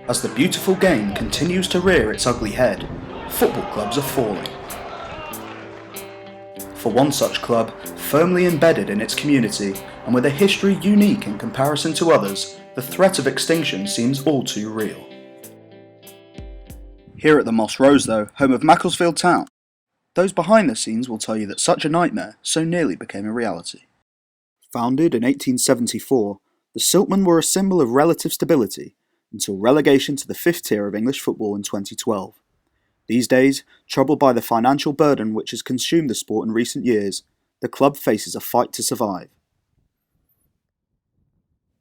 As the beautiful game continues to rear its ugly head, football clubs are falling. For one such club, firmly embedded in its community and with a history unique in comparison to others, the threat of extinction seems all too real. Here at the Moss Rose though, home of Macclesfield Town, those behind the scenes will tell you that such a nightmare so nearly became a reality. Founded in 1874, the Silkmen were a symbol of relative stability until relegation to the fifth tier of English football in 2012. These days, troubled by the financial burden which has consumed the sport in recent years, the club faces a fight to survive.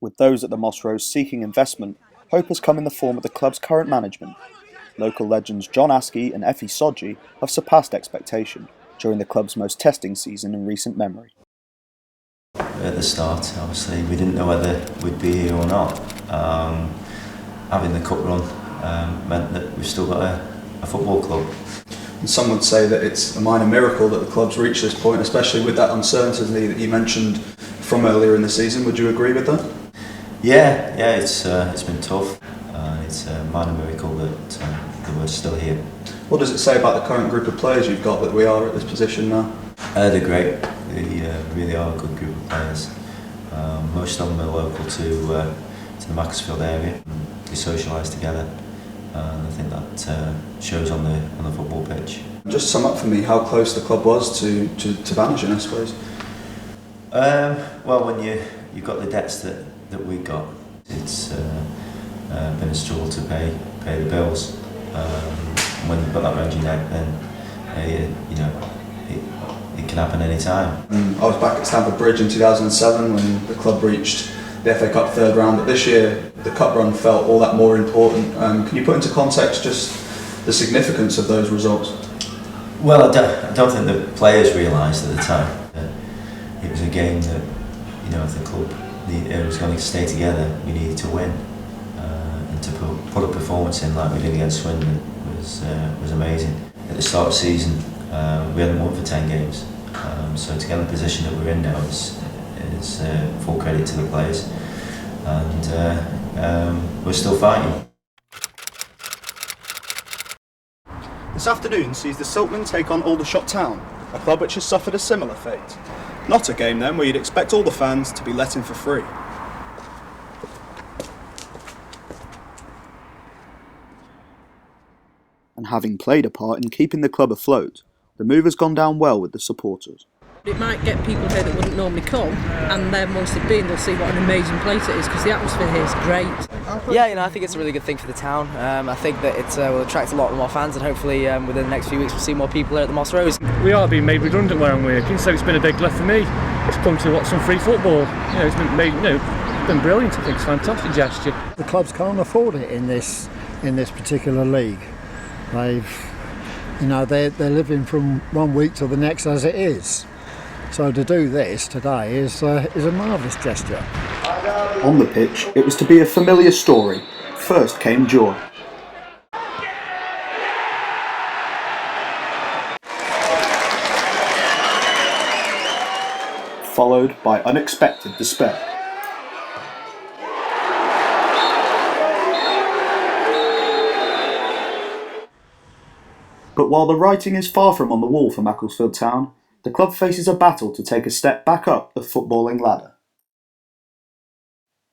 With those at the Moss Rose seeking investment, hope has come in the form of the club's current management. Local legends John Askey and Effie Sodji have surpassed expectation during the club's most testing season in recent memory. At the start, obviously, we didn't know whether we'd be here or not. Having the cup run meant that we've still got a football club. And some would say that it's a minor miracle that the club's reached this point, especially with that uncertainty that you mentioned from earlier in the season. Would you agree with that? Yeah, it's been tough. It's a minor miracle that we're still here. What does it say about the current group of players you've got that we are at this position now? They're great. They really are a good group of players. Most of them are local to the Macclesfield area. They socialise together. I think that shows on the football pitch. Just sum up for me how close the club was to vanishing, I suppose. Well, when you've got the debts that we got, it's been a struggle to pay the bills. When you've got that round your neck, then it can happen any time. I was back at Stamford Bridge in 2007 when the club reached the FA Cup third round, but this year the cup run felt all that more important. Can you put into context just the significance of those results? Well, I don't think the players realised at the time that it was a game that, if the club was going to stay together, we needed to win. And to put a performance in like we did against Swindon was amazing. At the start of the season, we hadn't won for 10 games. So to get in the position that we're in now is full credit to the players. And we're still fighting. This afternoon sees the Silkmen take on Aldershot Town, a club which has suffered a similar fate. Not a game then where you'd expect all the fans to be let in for free. And having played a part in keeping the club afloat, the move has gone down well with the supporters. It might get people here that wouldn't normally come, and then once they've been, they'll see what an amazing place it is, because the atmosphere here is great. Yeah, I think it's a really good thing for the town. I think that it will attract a lot more fans, and hopefully within the next few weeks we'll see more people here at the Moss Rose. We are being made redundant where I'm working, so it's been a big lift for me. It's come to watch some free football. It's been made, been brilliant. I think it's a fantastic gesture. The clubs can't afford it in this particular league. They're living from one week to the next as it is. So to do this today is a marvellous gesture. On the pitch, it was to be a familiar story. First came joy. Followed by unexpected despair. But while the writing is far from on the wall for Macclesfield Town, the club faces a battle to take a step back up the footballing ladder.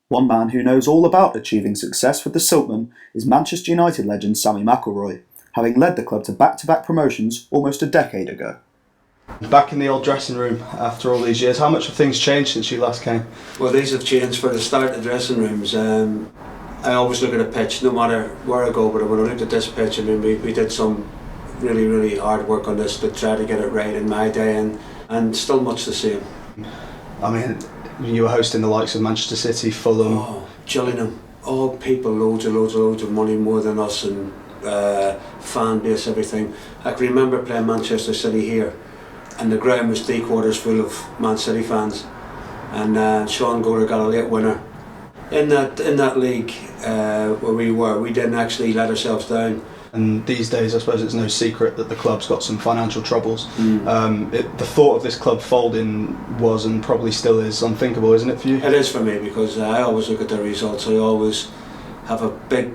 One man who knows all about achieving success with the Silkmen is Manchester United legend Sammy McIlroy, having led the club to back-to-back promotions almost a decade ago. Back in the old dressing room after all these years, how much have things changed since you last came? Well, these have changed for the start of dressing rooms. I always look at a pitch, no matter where I go, but when I looked at this pitch, we did some really, really hard work on this to try to get it right in my day, and still much the same. You were hosting the likes of Manchester City, Fulham, Gillingham, all people, loads of money more than us, and fan base, everything. I can remember playing Manchester City here, and the ground was 3/4 full of Man City fans, and Sean Goder got a late winner. In that league where we didn't actually let ourselves down. And these days, I suppose it's no secret that the club's got some financial troubles. The thought of this club folding was, and probably still is, unthinkable, isn't it for you? It is for me, because I always look at the results. I always have a big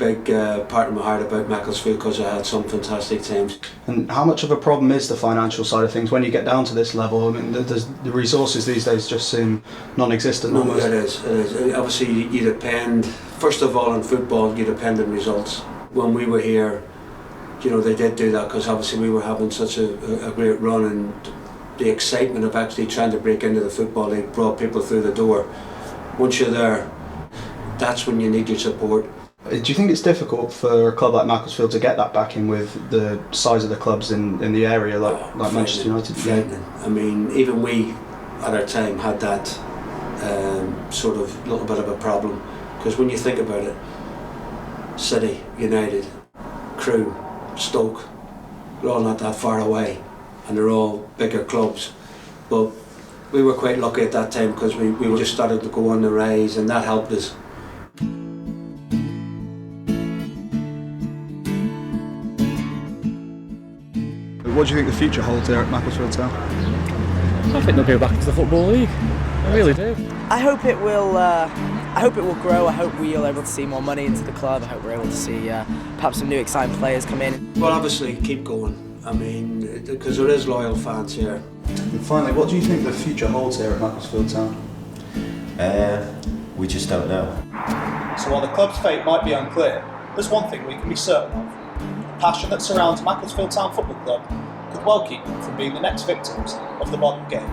part of my heart about Macclesfield because I had some fantastic teams. And how much of a problem is the financial side of things when you get down to this level? I mean, the resources these days just seem non-existent. No, almost. it is. Obviously, you depend, first of all, in football, you depend on results. When we were here, you know, they did do that because obviously we were having such a great run, and the excitement of actually trying to break into the Football League brought people through the door. Once you're there, that's when you need your support. Do you think it's difficult for a club like Macclesfield to get that backing with the size of the clubs in the area, like Manchester United? Frightening. I mean, even we at our time had that sort of little bit of a problem, because when you think about it, City, United, Crewe, Stoke, they're all not that far away, and they're all bigger clubs. But we were quite lucky at that time because we just started to go on the rise, and that helped us. What do you think the future holds here at Macclesfield Town? I think they'll go back into the Football League. I really do. I hope it will. I hope it will grow. I hope we're able to see more money into the club. I hope we're able to see perhaps some new exciting players come in. Well, obviously, keep going. I mean, because there is loyal fans here. And finally, what do you think the future holds here at Macclesfield Town? We just don't know. So while the club's fate might be unclear, there's one thing we can be certain of. The passion that surrounds Macclesfield Town Football Club could well keep them from being the next victims of the modern game.